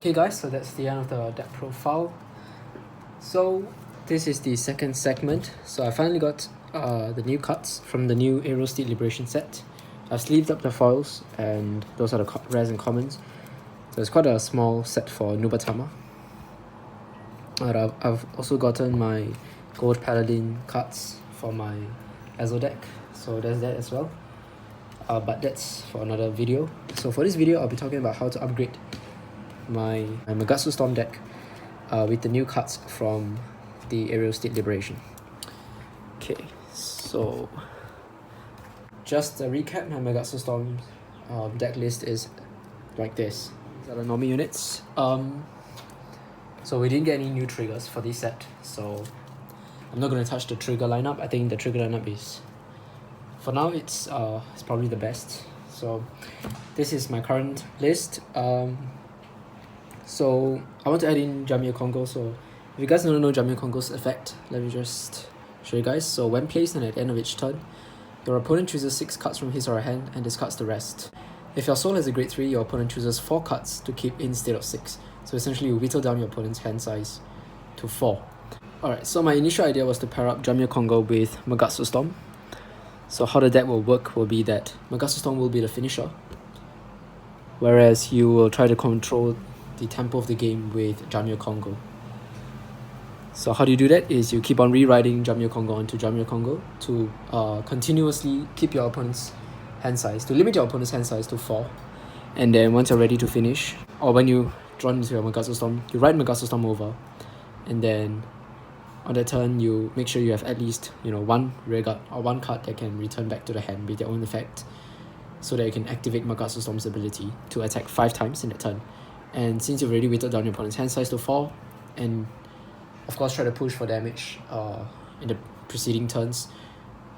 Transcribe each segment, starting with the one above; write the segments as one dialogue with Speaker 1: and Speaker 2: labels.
Speaker 1: Okay guys, so that's the end of the deck profile. So this is the second segment. So I finally got the new cards from the new Steed Liberation set. I've sleeved up the foils, and those are the rares and commons. So it's quite a small set for Nubatama. I've also gotten my Gold Paladin cards for my Azo deck, so there's that as well. But that's for another video. So for this video, I'll be talking about how to upgrade my Magatsu Storm deck with the new cards from the Steed Liberation. Okay, so just a recap, my Magatsu Storm deck list is like this. These are the normal units. So we didn't get any new triggers for this set, so I'm not going to touch the trigger lineup. I think the trigger lineup is, for now, it's probably the best. So this is my current list. So I want to add in Jamyocongo. So if you guys don't know Jamyocongo's effect, let me just show you guys. So when placed and at the end of each turn, your opponent chooses 6 cards from his or her hand and discards the rest. If your soul has a grade 3, your opponent chooses 4 cards to keep instead of 6. So essentially you whittle down your opponent's hand size to 4. Alright, so my initial idea was to pair up Jamyocongo with Magatsu Storm. So how the deck will work will be that Magatsu Storm will be the finisher, whereas you will try to control the tempo of the game with Jamyocongo. So how do you do that is you keep on rewriting Jamyocongo onto Jamyocongo to continuously keep your opponent's hand size, to limit your opponent's hand size to 4. And then once you're ready to finish, or when you draw into your Magatsu Storm, you write Magatsu Storm over, and then on that turn you make sure you have at least one rear guard or one card that can return back to the hand with their own effect, so that you can activate Magatsu Storm's ability to attack 5 times in that turn. And since you've already whittled down your opponent's hand size to 4, and of course try to push for damage in the preceding turns,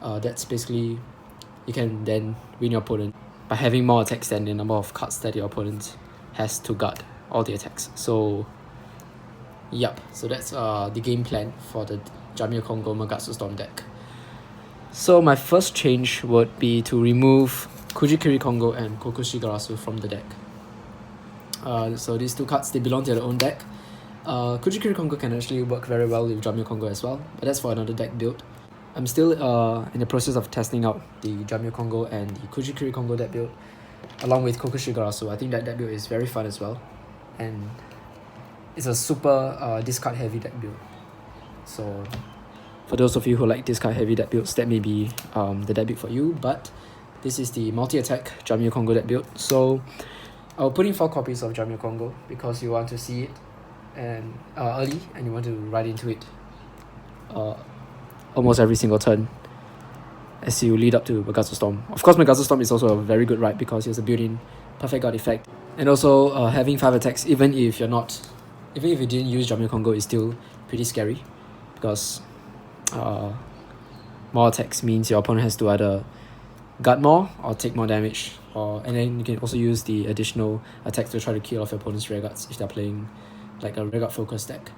Speaker 1: that's basically, you can then win your opponent by having more attacks than the number of cards that your opponent has to guard all the attacks. So yep, so that's the game plan for the Jamyocongo Magatsu Storm deck. So my first change would be to remove Kujikiri Kongo and Kokushigarasu from the deck. So these 2 cards, they belong to their own deck. Kujikiri Kongo can actually work very well with Jamyocongo as well, but that's for another deck build. I'm still in the process of testing out the Jamyocongo and the Kujikiri Kongo deck build along with Kokushigarasu. I think that build is very fun as well, and it's a super discard heavy deck build. So for those of you who like discard heavy deck builds, that may be the deck build for you. But this is the multi-attack Jamyocongo deck build. So I'll put in 4 copies of Jamyocongo because you want to see it and early, and you want to ride into it almost every single turn as you lead up to Magatsu Storm. Of course, Magatsu Storm is also a very good ride because it has a built-in perfect guard effect, and also having 5 attacks, even if you didn't use Jamyocongo, is still pretty scary, because more attacks means your opponent has to either guard more or take more damage, and then you can also use the additional attacks to try to kill off your opponent's rear guards if they're playing like a rear guard focused deck.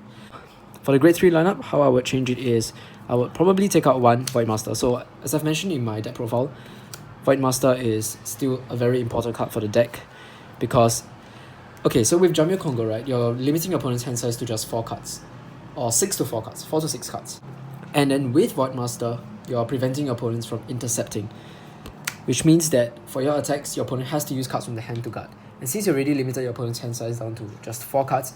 Speaker 1: For the grade 3 lineup, how I would change it is I would probably take out 1 Voidmaster. So as I've mentioned in my deck profile, Voidmaster is still a very important card for the deck, because okay, so with Jamyocongo, right, you're limiting your opponent's hand size to just 4 cards, or 6 to 4 cards, 4 to 6 cards. And then with Voidmaster, you're preventing your opponents from intercepting, which means that for your attacks, your opponent has to use cards from the hand to guard. And since you already limited your opponent's hand size down to just 4 cards,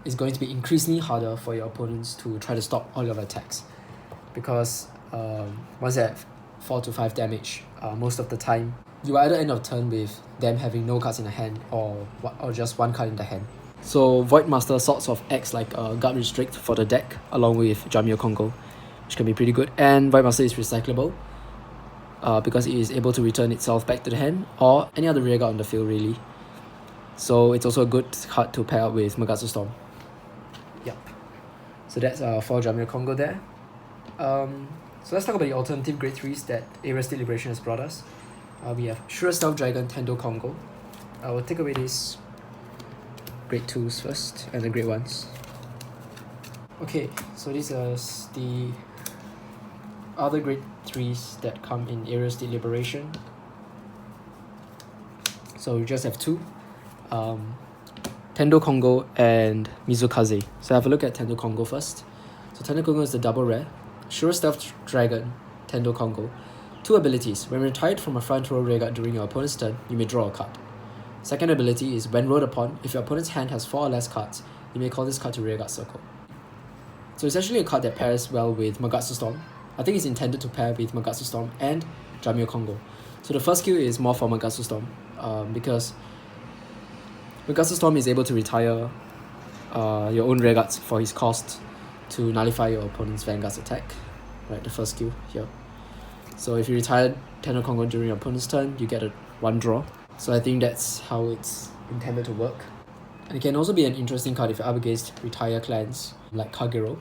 Speaker 1: it's going to be increasingly harder for your opponents to try to stop all your attacks, because once they have 4 to 5 damage, most of the time you either end of turn with them having no cards in the hand or just 1 card in the hand. So Voidmaster sorts of acts like a guard restrict for the deck along with Jamyocongo, which can be pretty good. And Voidmaster is recyclable because it is able to return itself back to the hand or any other rear guard on the field, really. So it's also a good card to pair up with Magatsu Storm. Yep. So that's for Jamyocongo there. So let's talk about the alternative grade 3s that Steed Liberation has brought us. We have Sure Stealth Dragon Tendo Kongo. I will take away these grade 2s first and the grade 1s. Okay, so this is the other grade 3s that come in Steed Liberation. So we just have 2. Tendokongo and Mizukaze. So have a look at Tendokongo first. So Tendokongo is the double rare. Sure Stealth Dragon, Tendokongo. 2 abilities. When retired from a front row rearguard during your opponent's turn, you may draw a card. Second ability is when rolled upon, if your opponent's hand has 4 or less cards, you may call this card to rearguard circle. So it's actually a card that pairs well with Magatsu Storm. I think it's intended to pair with Magatsu Storm and Jamyocongo. So the first skill is more for Magatsu Storm, because Magatsu Storm is able to retire your own rearguards for his cost to nullify your opponent's Vanguard's attack. Right, the first skill here. So if you retire Tendokongo during your opponent's turn, you get a 1 draw. So I think that's how it's intended to work. And it can also be an interesting card if you're up against retire clans like Kagero,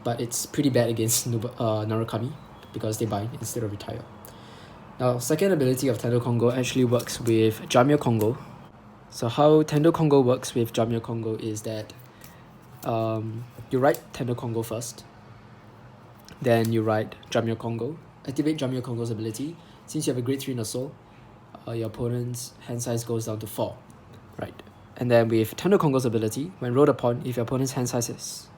Speaker 1: but it's pretty bad against Narukami because they bind instead of retire. Now, second ability of Tendokongo actually works with Jamyocongo. So how Tendokongo works with Jamyocongo is that you write Tendokongo first, then you write Jamyocongo, activate Jamyocongo's ability. Since you have a grade 3 in the soul, your opponent's hand size goes down to 4, right? And then with Tendokongo's ability, when rolled upon, if your opponent's hand size is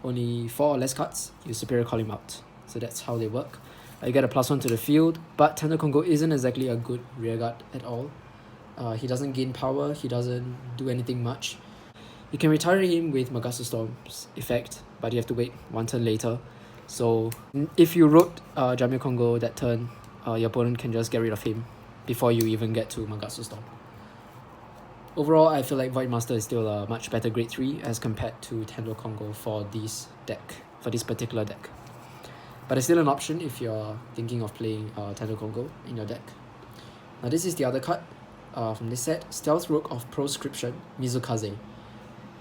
Speaker 1: only 4 or less cards, you superior call him out. So that's how they work. You get a +1 to the field, but Tendokongo isn't exactly a good rearguard at all. He doesn't gain power, he doesn't do anything much. You can retire him with Magatsu Storm's effect, but you have to wait 1 turn later. So if you wrote Jamyocongo that turn, your opponent can just get rid of him before you even get to Magatsu Storm. Overall, I feel like Voidmaster is still a much better grade 3 as compared to Tendokongo for this particular deck. But it's still an option if you're thinking of playing Tendokongo in your deck. Now this is the other card from this set, Stealth Rogue of Proscription, Mizukaze.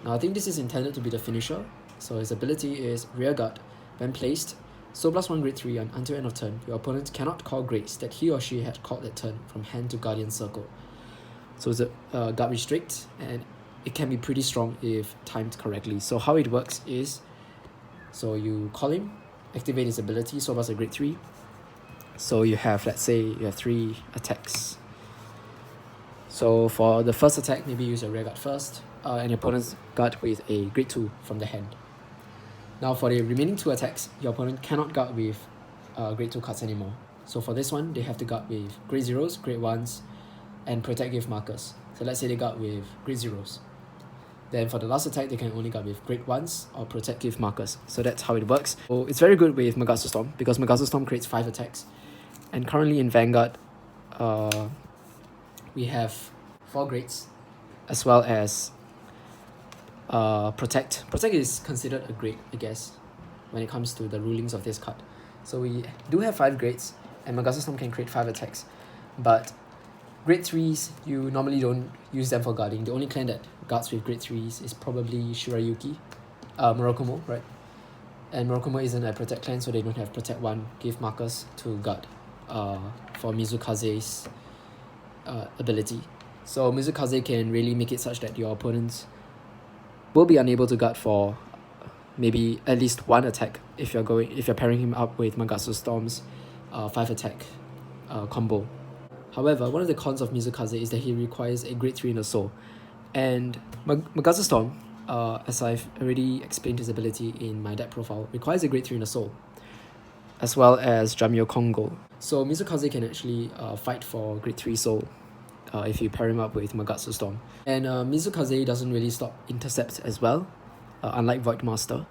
Speaker 1: Now I think this is intended to be the finisher, so his ability is Rearguard. When placed, Soul +1 grade 3 until end of turn, your opponent cannot call grades that he or she had called that turn from hand to Guardian Circle. So it's a guard restrict, and it can be pretty strong if timed correctly. So how it works is, so you call him, activate his ability, Soul +1 grade 3. So you have, let's say, you have 3 attacks. So for the first attack, maybe use your rearguard first, and your opponent's guard with a grade 2 from the hand. Now for the remaining 2 attacks, your opponent cannot guard with grade 2 cards anymore. So for this one, they have to guard with grade 0s, grade 1s, and protective markers. So let's say they guard with grade 0s. Then for the last attack, they can only guard with grade 1s or protective markers. So that's how it works. So it's very good with Magatsu Storm because Magatsu Storm creates 5 attacks. And currently in Vanguard, we have 4 grades as well as Protect. Protect is considered a grade, I guess, when it comes to the rulings of this card. So we do have 5 grades, and Magatsu Storm can create 5 attacks. But grade 3s, you normally don't use them for guarding. The only clan that guards with grade 3s is probably Shirayuki, Murakumo, right? And Murakumo isn't a Protect clan, so they don't have Protect 1 give markers to guard for Mizukaze's ability. So Mizukaze can really make it such that your opponents will be unable to guard for maybe at least 1 attack if you're pairing him up with Magatsu Storm's 5 attack combo. However, one of the cons of Mizukaze is that he requires a grade 3 in the soul. And Magatsu Storm, as I've already explained his ability in my deck profile, requires a grade 3 in the soul, as well as Jamyocongo. So Mizukaze can actually fight for grade 3 soul if you pair him up with Magatsu Storm. And Mizukaze doesn't really stop intercepts as well, unlike Voidmaster.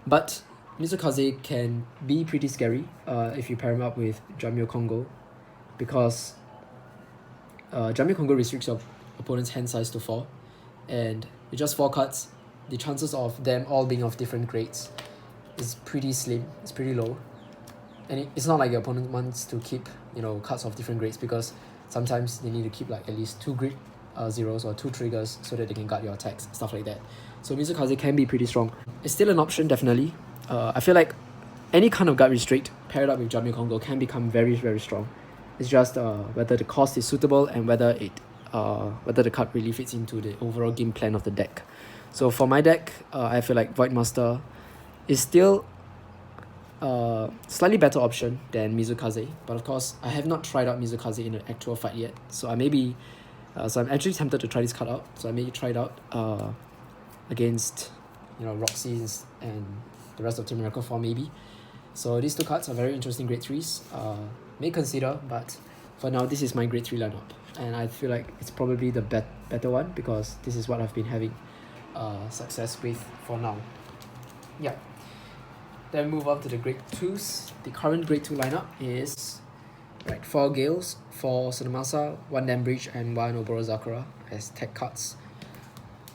Speaker 1: But Mizukaze can be pretty scary if you pair him up with Jamyocongo, because Jamyocongo restricts your opponent's hand size to 4, and with just 4 cards, the chances of them all being of different grades is pretty slim, it's pretty low. And it's not like your opponent wants to keep, cards of different grades, because sometimes they need to keep like at least 2 grade 0s or 2 triggers so that they can guard your attacks, stuff like that. So Mizukaze can be pretty strong. It's still an option, definitely. I feel like any kind of guard restrict paired up with Jamyocongo can become very, very strong. It's just whether the cost is suitable and whether the card really fits into the overall game plan of the deck. So for my deck, I feel like Voidmaster is still slightly better option than Mizukaze, but of course I have not tried out Mizukaze in an actual fight yet, so I may be So I'm actually tempted to try this card out. So I may try it out against, Roxy and the rest of Team Miracle 4 maybe. So these two cards are very interesting grade 3s. May consider, but for now this is my grade 3 lineup. And I feel like it's probably the better one because this is what I've been having success with for now. Yeah. Then move on to the grade 2s. The current grade 2 lineup is 4 Gales, 4 Tsunomasa, 1 Dambridge, and 1 Oborozakura as tech cards.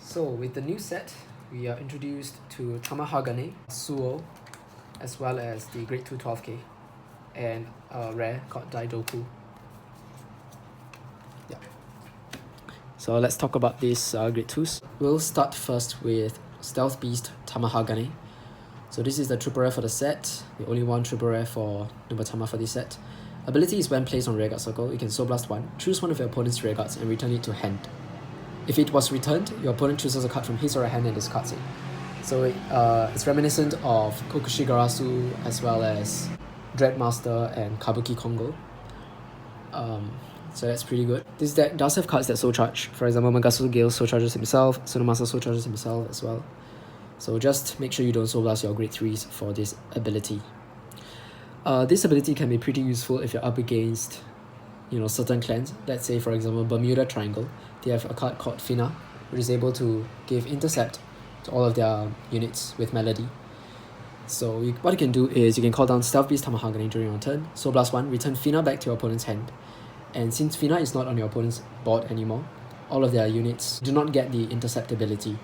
Speaker 1: So with the new set, we are introduced to Tamahagane, Suo, as well as the grade 2 12k, and a rare called Daidoku. Yeah. So let's talk about these grade 2s. We'll start first with Stealth Beast Tamahagane. So this is the triple rare for the set, the only one triple rare for Nubatama for this set. Ability is when placed on Rearguard Circle, you can Soul Blast 1, choose one of your opponent's Rearguards and return it to hand. If it was returned, your opponent chooses a card from his or her hand and discards it. So it's reminiscent of Kokushigarasu as well as Dreadmaster and Kabuki Kongo. So that's pretty good. This deck does have cards that Soul Charge. For example, Magatsu Gale Soul Charges himself, Tsunomasa Soul Charges himself as well. So just make sure you don't Soul Blast your grade 3s for this ability. This ability can be pretty useful if you're up against, certain clans. Let's say, for example, Bermuda Triangle. They have a card called Fina, which is able to give intercept to all of their units with Melody. So what you can do is you can call down Stealth Beast Tamahagane during your turn, Soul Blast 1, return Fina back to your opponent's hand. And since Fina is not on your opponent's board anymore, all of their units do not get the intercept ability,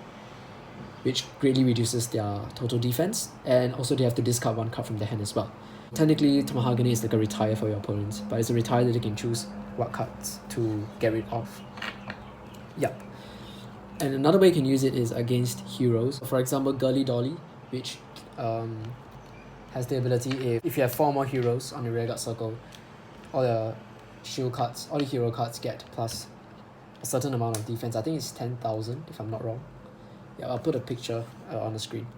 Speaker 1: which greatly reduces their total defense, and also they have to discard 1 card from their hand as well. Technically, Tamahagane is like a retire for your opponent, but it's a retire that they can choose what cards to get rid of. Yep. And another way you can use it is against heroes. For example, Girly Dolly, which has the ability if you have 4 more heroes on the Rearguard Circle, all the shield cards, all the hero cards get plus a certain amount of defense. I think it's 10,000 if I'm not wrong. Yeah, I'll put a picture on the screen.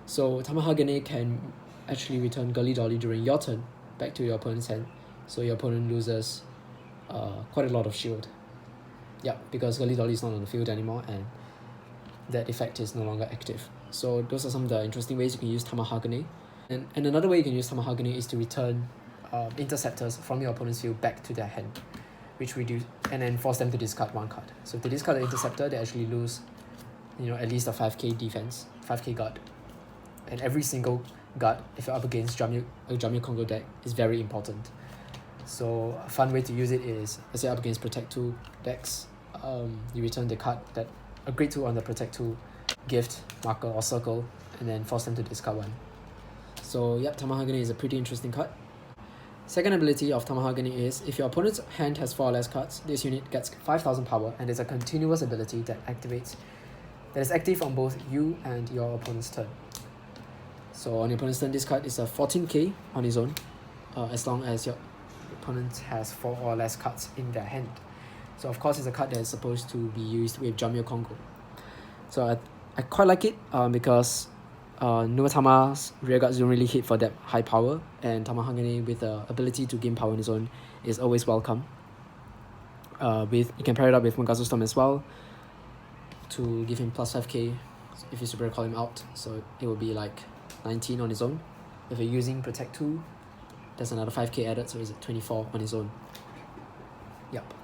Speaker 1: So Tamahagane can actually return Girly Dolly during your turn back to your opponent's hand, so your opponent loses quite a lot of shield. Yeah, because Girly Dolly is not on the field anymore and that effect is no longer active. So those are some of the interesting ways you can use Tamahagane. And another way you can use Tamahagane is to return interceptors from your opponent's field back to their hand, which reduce and then force them to discard 1 card. So if they discard the interceptor, they actually lose at least a 5k defense, 5k guard. And every single guard, if you're up against a Jamyocongo deck, is very important. So a fun way to use it is, let's say up against Protect 2 decks, you return the card that a grade 2 on the Protect 2 gift, marker or circle, and then force them to discard 1. So yep, Tamahagane is a pretty interesting card. Second ability of Tamahagane is, if your opponent's hand has 4 or less cards, this unit gets 5,000 power, and it's a continuous ability that is active on both you and your opponent's turn. So on your opponent's turn, this card is a 14k on its own, as long as your opponent has 4 or less cards in their hand. So of course it's a card that is supposed to be used with Jamyocongo. So I quite like it because Nubatama's rearguards don't really hit for that high power, and Tamahagane with the ability to gain power on its own is always welcome. You can pair it up with Magatsu Storm as well to give him plus 5k if you super call him out, so it will be like 19 on his own. If you're using Protect 2, there's another 5k added, so it's 24 on his own. Yep.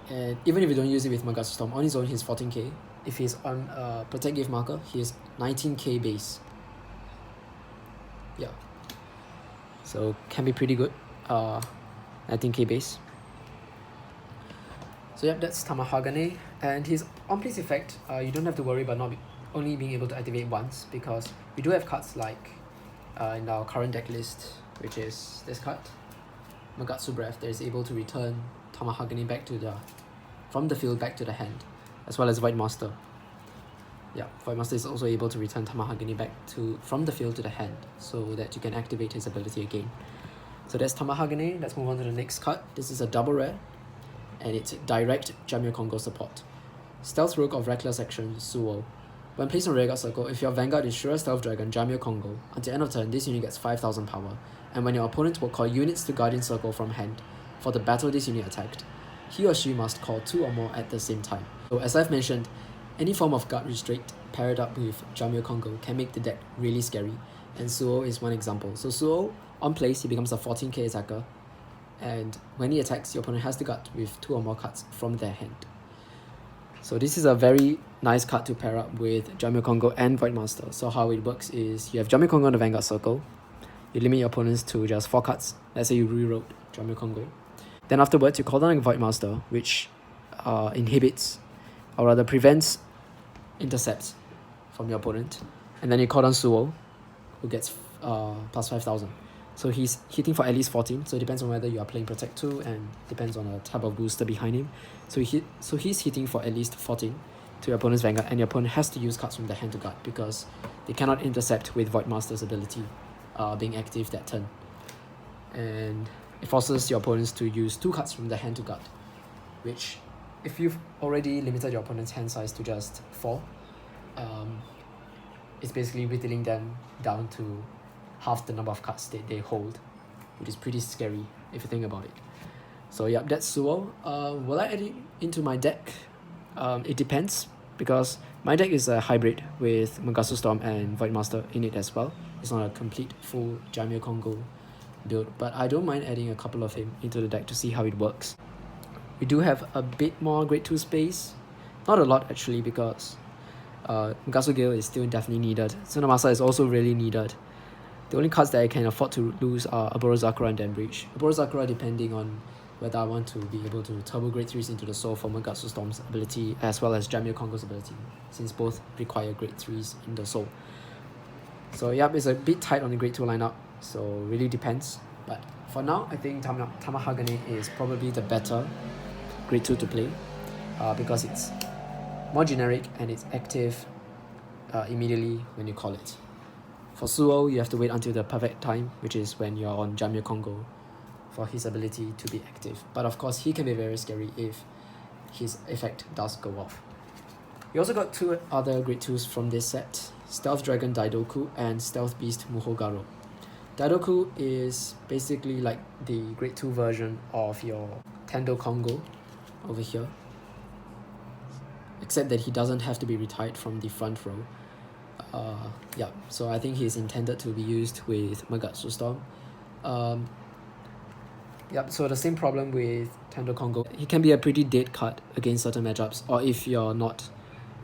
Speaker 1: And even if you don't use it with Magatsu Storm, on his own he's 14k. If he's on Protect Gift marker, he is 19k base. Yeah. So can be pretty good. 19k base. So yep, that's Tamahagane. And his on-place effect, you don't have to worry about only being able to activate once, because we do have cards like in our current deck list, which is this card, Magatsu Breath, that is able to return Tamahagane from the field back to the hand, as well as Void Master. Yeah, Void Master is also able to return Tamahagane back from the field to the hand, so that you can activate his ability again. So that's Tamahagane. Let's move on to the next card. This is a double rare, and it's direct Jamyocongo support. Stealth Rogue of Reckless Action, Suo. When placed on Rearguard Circle, if your Vanguard is Shura Stealth Dragon Jamyocongo, until end of turn, this unit gets 5,000 power, and when your opponent will call units to Guardian Circle from hand, for the battle this unit attacked, he or she must call 2 or more at the same time. So as I've mentioned, any form of guard restrict paired up with Jamyocongo can make the deck really scary, and Suo is one example. So Suo, on place, he becomes a 14k attacker, and when he attacks, your opponent has to guard with 2 or more cards from their hand. So this is a very nice card to pair up with Jamyocongo and Voidmaster. So how it works is you have Jamyocongo on the Vanguard circle, you limit your opponents to just 4 cards. Let's say you rewrote Jamyocongo. Then afterwards, you call down a Voidmaster, which inhibits, or rather prevents, intercepts from your opponent. And then you call down Suo, who gets plus 5,000. So he's hitting for at least 14, so it depends on whether you are playing Protect 2 and depends on the type of booster behind him. So he's hitting for at least 14 to your opponent's Vanguard, and your opponent has to use cards from the hand to guard because they cannot intercept with Voidmaster's ability being active that turn. And it forces your opponents to use 2 cards from the hand to guard, which, if you've already limited your opponent's hand size to just 4, it's basically whittling them down to half the number of cards that they hold, which is pretty scary if you think about it. So yeah, that's Suo. Will I add it into my deck? It depends, because my deck is a hybrid with Magatsu Storm and Voidmaster in it as well. It's not a complete full Jamyocongo build, but I don't mind adding a couple of him into the deck to see how it works. We do have a bit more grade 2 space, not a lot actually, because Magatsu Gale is still definitely needed. Tsunomasa is also really needed. The only cards that I can afford to lose are Aborozakura and Dam Breach. Aborozakura depending on whether I want to be able to turbo grade 3s into the soul for Magatsu Storm's ability as well as Jamyocongo's ability, since both require grade 3s in the soul. So yeah, it's a bit tight on the grade 2 lineup, so really depends. But for now, I think Tamahagane is probably the better grade 2 to play because it's more generic and it's active immediately when you call it. For Suo, you have to wait until the perfect time, which is when you're on Jamyocongo, for his ability to be active. But of course, he can be very scary if his effect does go off. You also got 2 other grade 2s from this set, Stealth Dragon Daidoku and Stealth Beast Muhogaro. Daidoku is basically like the grade 2 version of your Tendo Kongo over here, except that he doesn't have to be retired from the front row. Yeah, so I think he's intended to be used with Magatsu Storm. Yep, so the same problem with Tendo Kongo. He can be a pretty dead card against certain matchups, or if you're not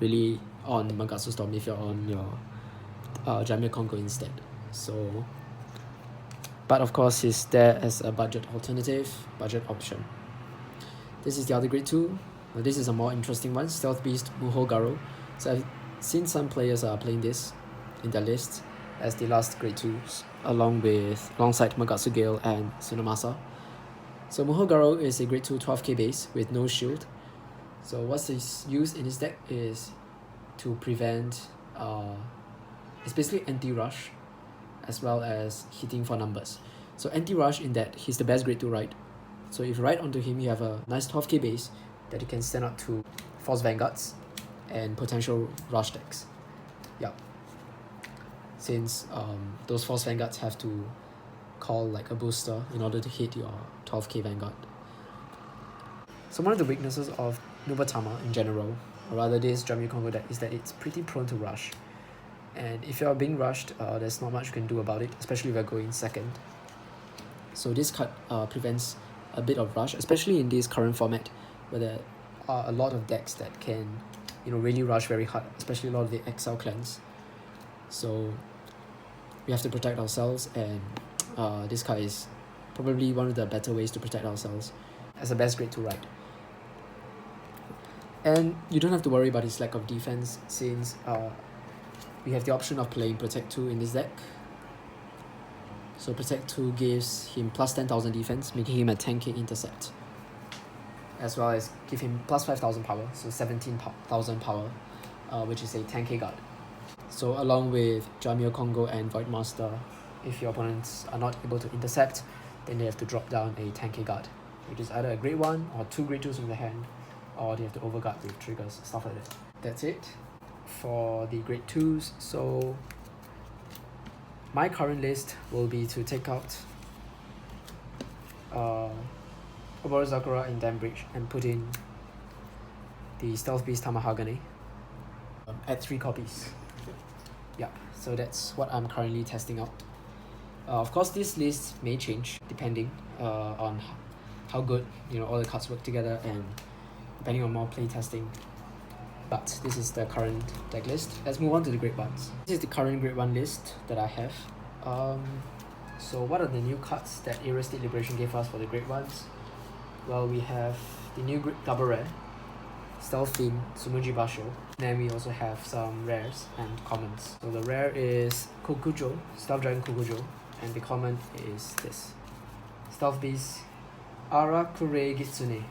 Speaker 1: really on Magatsu Storm, if you're on your Jamyocongo instead. So, but of course he's there as a budget alternative, budget option. This is the other grade 2. Well, this is a more interesting one, Stealth Beast Muhogaro. So I've seen some players are playing this in their list as the last grade 2s alongside Magatsu Gale and Tsunomasa. So Muhogaro is a grade 2 12k base with no shield. So what's his use in his deck is to prevent it's basically anti-rush as well as hitting for numbers. So anti-rush in that he's the best grade 2 ride. So if you ride onto him, you have a nice 12k base that you can send out to Force Vanguards and potential rush decks. Yeah. Since those Force Vanguards have to call like a booster in order to hit your 12k Vanguard. So one of the weaknesses of Nubatama in general, or rather this Jamyocongo deck, is that it's pretty prone to rush. And if you're being rushed, there's not much you can do about it, especially if you're going second. So this card prevents a bit of rush, especially in this current format where there are a lot of decks that can really rush very hard, especially a lot of the XL clans. So we have to protect ourselves, and this card is probably one of the better ways to protect ourselves as a best grade 2 ride. And you don't have to worry about his lack of defense, since we have the option of playing Protect 2 in this deck. So Protect 2 gives him plus 10,000 defense, making him a 10k intercept, as well as give him plus 5,000 power, so 17,000 power, which is a 10k guard. So along with Jamyocongo and Voidmaster, if your opponents are not able to intercept, then they have to drop down a 10k guard, which is either a grade 1 or 2 grade 2s in the hand, or they have to overguard with triggers, stuff like that. That's it for the grade 2s. So my current list will be to take out Oboru Sakura in Dam Bridge and put in the Stealth Beast Tamahagane at 3 copies. Yeah, so that's what I'm currently testing out. Of course, this list may change depending on how good all the cards work together and depending on more play testing. But this is the current deck list. Let's move on to the Grade 1s. This is the current Grade 1 list that I have. So what are the new cards that Era Steed Liberation gave us for the Grade 1s? Well, we have the new double rare, Stealth Fiend, Tsumuji Basho. Then we also have some rares and commons. So the rare is Kokujo, Stealth Dragon Kokujo, and the common is this, Stealth Beast Arakure Gitsune.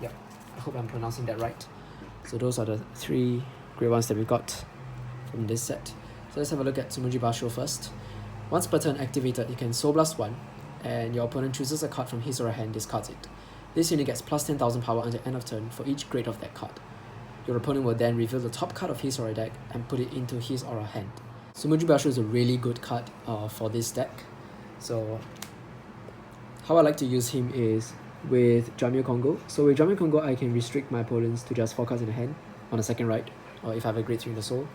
Speaker 1: Yep, I hope I'm pronouncing that right. So those are the 3 Grade 1s that we got from this set. So let's have a look at Tsumuji Basho first. Once per turn activated, you can Soul Blast 1, and your opponent chooses a card from his or her hand, discards it. This unit gets plus 10,000 power until end of turn for each grade of that card. Your opponent will then reveal the top card of his or her deck and put it into his or her hand. Tsumuji Basho is a really good card for this deck. So how I like to use him is with Jamyocongo. So with Jamyocongo, I can restrict my opponents to just 4 cards in the hand on the second right, or if I have a grade 3 in the soul.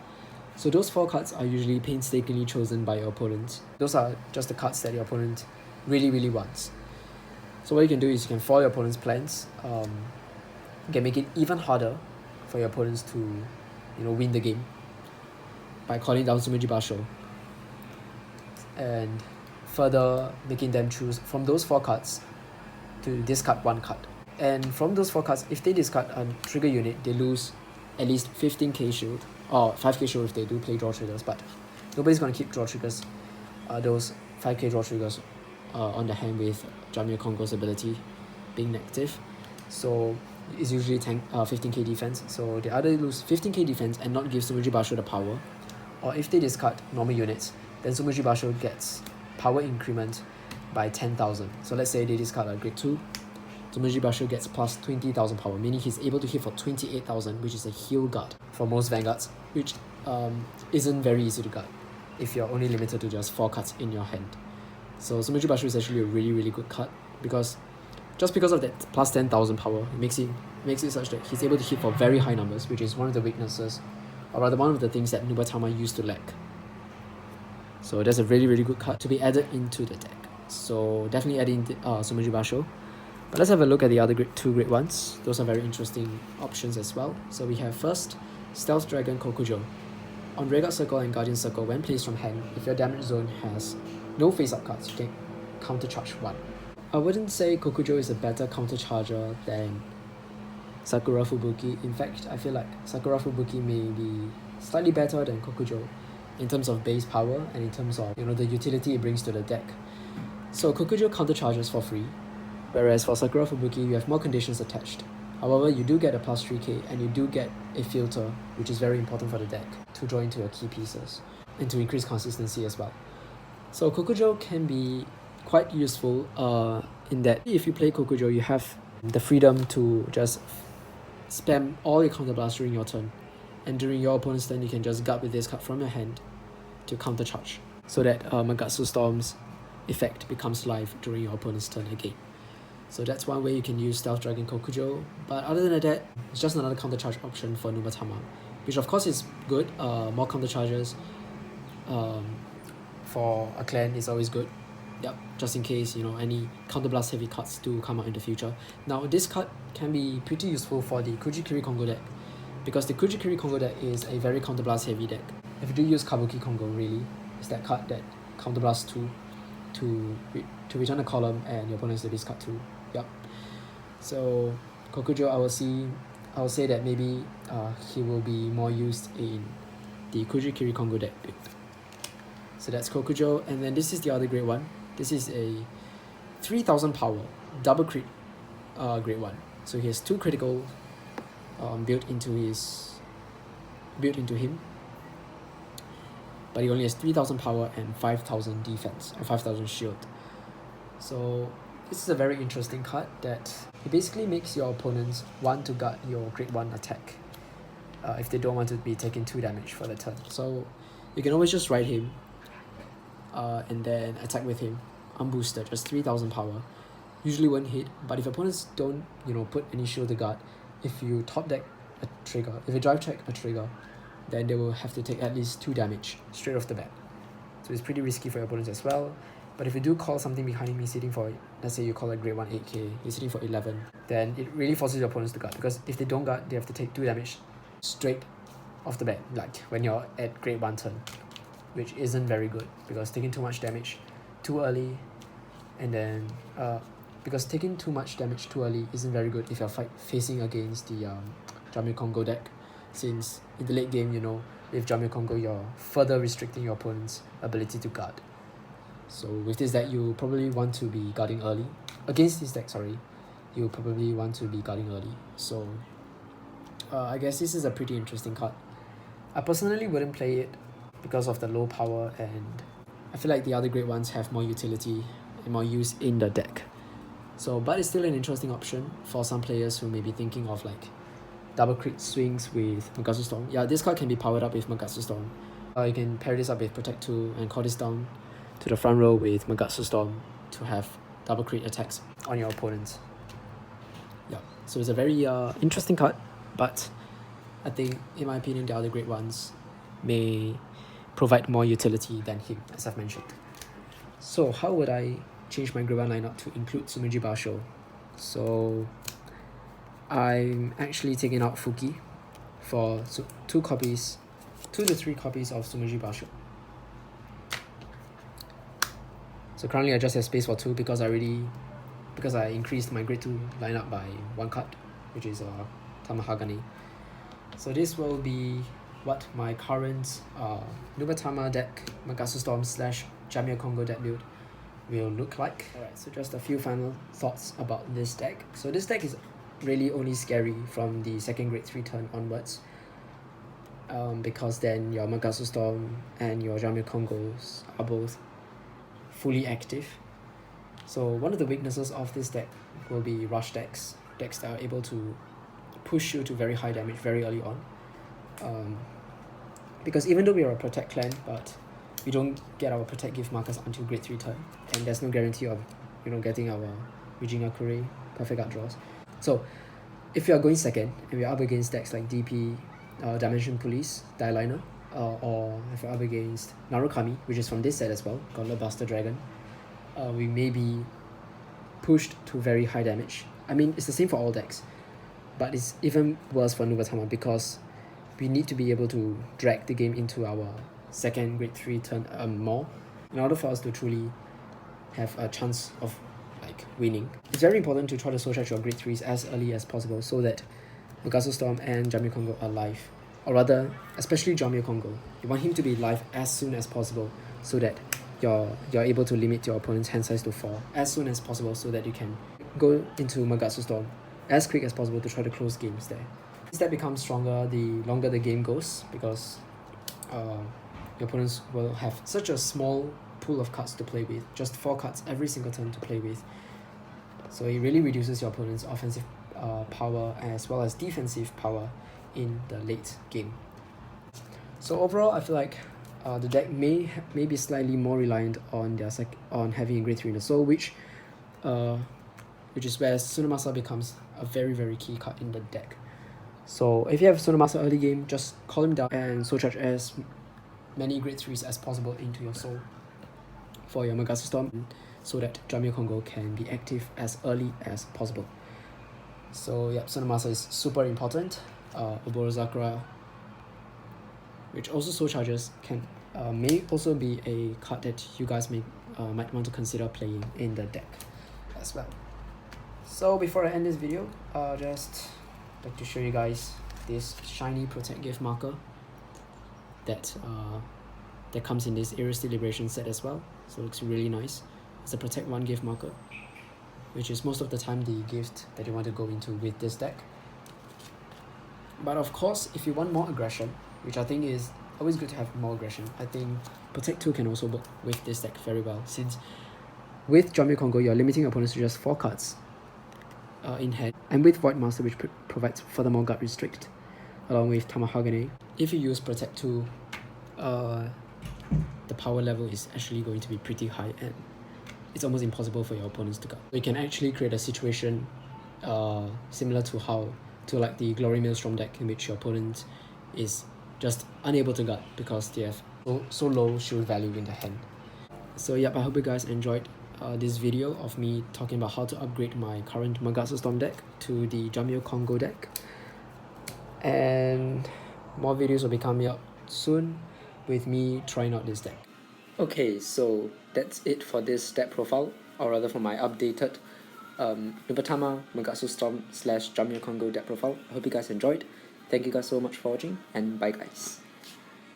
Speaker 1: So those 4 cards are usually painstakingly chosen by your opponent. Those are just the cards that your opponent really wants. So what you can do is you can foil your opponent's plans. You can make it even harder for your opponents to win the game by calling down Tsumuji Basho and further making them choose from those 4 cards to discard 1 card. And from those 4 cards, if they discard a trigger unit, they lose at least 15k shield, or 5k shield if they do play draw triggers, but nobody's going to keep draw triggers, those 5k draw triggers on the hand with Jamyocongo's ability being negative. So it's usually 15k defense, so they either lose 15k defense and not give Tsumuji Basho the power, or if they discard normal units, then Tsumuji Basho gets power increment by 10,000. So let's say they discard a grade 2, Tsumuji Basho gets plus 20,000 power, meaning he's able to hit for 28,000, which is a heal guard for most Vanguards, which isn't very easy to guard if you're only limited to just 4 cards in your hand. So Tsumuji Basho is actually a really good card because of that plus 10,000 power, it makes it such that he's able to hit for very high numbers, which is one of the weaknesses, or rather one of the things that Nubatama used to lack. So that's a really good card to be added into the deck. So definitely add in Tsumuji Basho. But let's have a look at the other 2 Grade 1s. Those are very interesting options as well. So we have first Stealth Dragon Kokujo. On Rearguard Circle and Guardian Circle, when placed from hand, if your damage zone has no face-up cards, you can countercharge 1. I wouldn't say Kokujo is a better countercharger than Sakura Fubuki. In fact, I feel like Sakura Fubuki may be slightly better than Kokujo in terms of base power and in terms of the utility it brings to the deck. So Kokujo countercharges for free, whereas for Sakura Fubuki you have more conditions attached. However, you do get a plus 3k and you do get a filter, which is very important for the deck to draw into your key pieces and to increase consistency as well. So Kokujo can be quite useful in that if you play Kokujo, you have the freedom to just spam all your counterblast during your turn, and during your opponent's turn you can just guard with this card from your hand to countercharge, so that Magatsu Storm's effect becomes live during your opponent's turn again. So that's one way you can use Stealth Dragon Kokujo, but other than that, it's just another countercharge option for Nubatama, which of course is good. More countercharges for a clan is always good. Yep, just in case any counterblast heavy cards do come out in the future. Now this card can be pretty useful for the Kujikiri Kongo deck, because the Kujikiri Kongo deck is a very counterblast heavy deck. If you do use Kabuki Kongo, really, it's that card that counterblasts 2 to return a column and your opponent has to discard 2. Yep. So Kokujo, I will say that maybe he will be more used in the Kujikiri Kongo deck build. So that's Kokujo, and then this is the other Grade 1. This is a 3,000 power double crit Grade 1. So he has 2 critical built into him, but he only has 3,000 power and 5,000 defense or 5,000 shield. So this is a very interesting card that it basically makes your opponents want to guard your Grade 1 attack if they don't want to be taking 2 damage for the turn. So you can always just ride him and then attack with him unboosted, just 3,000 power, usually won't hit, but if opponents don't, put any shield to guard, if you top deck a trigger, if you drive check a trigger, then they will have to take at least 2 damage straight off the bat. So it's pretty risky for your opponents as well. But if you do call something behind me sitting for, let's say you call a grade 1 8k, you're sitting for 11, then it really forces your opponents to guard, because if they don't guard, they have to take 2 damage straight off the bat, like when you're at grade 1 turn, which isn't very good, because taking too much damage too early, and then because taking too much damage too early isn't very good if you're facing against the Jamyocongo deck, since in the late game, with Jamyocongo, you're further restricting your opponent's ability to guard. So with this deck, you probably want to be guarding early. Against this deck, you probably want to be guarding early. So I guess this is a pretty interesting card. I personally wouldn't play it because of the low power, and I feel like the other great ones have more utility and more use in the deck. So, but it's still an interesting option for some players who may be thinking of like double crit swings with Magatsu Storm. Yeah, this card can be powered up with Magatsu Storm. You can pair this up with Protect 2 and call this down to the front row with Magatsu Storm to have double crit attacks on your opponents. Yeah, so it's a very interesting card, but I think, in my opinion, the other great ones may provide more utility than him, as I've mentioned. So how would I change my grade 1 lineup to include Sumeji Basho? So I'm actually taking out Fuki for 2 to 3 copies of Sumeji Basho. So currently I just have space for 2 because I increased my grade 2 lineup by 1 card, which is Tamahagane. So this will be what my current Nubatama deck, Magatsu Storm / Jamyocongo deck build will look like. Alright, so just a few final thoughts about this deck. So this deck is really only scary from the second grade 3 turn onwards, because then your Magatsu Storm and your Jamyocongos are both fully active. So one of the weaknesses of this deck will be rush decks that are able to push you to very high damage very early on, because even though we are a protect clan, but we don't get our protect gift markers until grade 3 turn, and there's no guarantee of getting our Regina Kure perfect art draws. So if you are going second and we're up against decks like DP, Dimension Police, Dialiner, or if you're up against Narukami, which is from this set as well, Gauntlet Buster Dragon, we may be pushed to very high damage. I mean, it's the same for all decks, but it's even worse for Nubatama because we need to be able to drag the game into our second grade 3 turn more in order for us to truly have a chance of winning. It's very important to try to soul charge your grade 3s as early as possible so that Magatsu Storm and Jamyocongo are live, or rather, especially Jamyocongo. You want him to be live as soon as possible so that you're able to limit your opponent's hand size to 4 as soon as possible, so that you can go into Magatsu Storm as quick as possible to try to close games there. As that becomes stronger the longer the game goes, because your opponents will have such a small pool of cards to play with, just 4 cards every single turn to play with. So it really reduces your opponent's offensive power as well as defensive power in the late game. So overall, I feel like the deck may be slightly more reliant on on having a grade 3 in the soul, which is where Tsunomasa becomes a very, very key card in the deck. So if you have Tsunomasa early game, just call him down and soul charge as many grade 3s as possible into your soul for your Magatsu Storm, so that Jamyocongo can be active as early as possible. So yeah, Tsunomasa is super important. Oborozakura, which also soul charges, may also be a card that you guys might want to consider playing in the deck as well. So before I end this video, just like to show you guys this shiny protect gift marker that comes in this Steed Liberation set as well. So it looks really nice. It's a protect 1 gift marker, which is most of the time the gift that you want to go into with this deck. But of course, if you want more aggression, which I think is always good to have more aggression, I think Protect 2 can also work with this deck very well, since with Jamyocongo, you're limiting your opponents to just 4 cards in hand, and with Void Master, which provides furthermore guard restrict, along with Tamahagane, if you use Protect 2, the power level is actually going to be pretty high, and it's almost impossible for your opponents to guard. You can actually create a situation similar to like the Glory Maelstrom deck, in which your opponent is just unable to guard because they have so low shield value in the hand. So yep, I hope you guys enjoyed this video of me talking about how to upgrade my current Magatsu Storm deck to the Jamyocongo deck. And more videos will be coming up soon with me trying out this deck. Okay, so that's it for this deck profile, or rather for my updated Nubatama Magatsu Storm / Jamyocongo deck profile. I hope you guys enjoyed. Thank you guys so much for watching, and bye guys.